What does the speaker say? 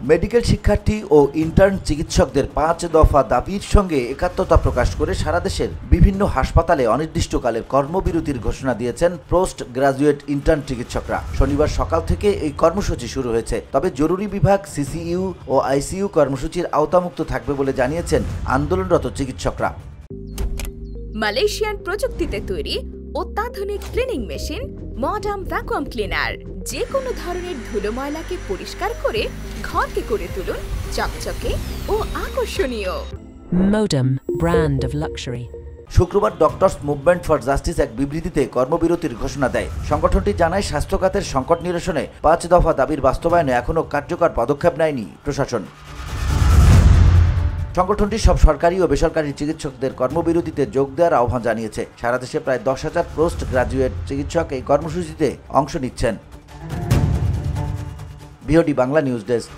Medical শিক্ষার্থী ও intern চিকিৎসকদের 5 দফা দাবির সঙ্গে একাত্মতা প্রকাশ করে সারা দেশের বিভিন্ন হাসপাতালে অনির্দিষ্টকালের কর্মবিরতির ঘোষণা দিয়েছেন পোস্ট গ্রাজুয়েট ইন্টার্ন চিকিৎসকরা। শনিবার সকাল থেকে এই কর্মসূচি শুরু হয়েছে। তবে জরুরি বিভাগ, সিসিইউ ও আইসিইউ কর্মসূচির আওতামুক্ত থাকবে বলে জানিয়েছেন আন্দোলনরত চিকিৎসকরা। মালয়েশিয়ান প্রযুক্তিতে তৈরি অত্যাধুনিক cleaning machine modern vacuum cleaner যে কোনো ধরনের ধুলো ময়লাকে পরিষ্কার করে ঘরকে করে তুলুন চকচকে ও আকর্ষণীয়। Modem, brand of luxury. শুক্রবার ডক্টরস মুভমেন্ট ফর জাস্টিস এক বিবৃতিতে কর্মবিরতির ঘোষণা দেয়। সংগঠনটি জানায়, স্বাস্থ্য খাতের সংকট নিরসনে 5 দফা দাবির বাস্তবায়নে এখনও কার্যকর পদক্ষেপ নেয়নি প্রশাসন। সংগঠনটি সব সরকারি ও বেসরকারি চিকিৎসকদের কর্মবিরতিতে যোগ দেওয়ার আহ্বান জানিয়েছে। সারা দেশে প্রায় 10,000 পোস্ট গ্রাজুয়েট চিকিৎসক এই কর্মসূচিতে অংশ নিচ্ছেন। BOD Bangla news desk.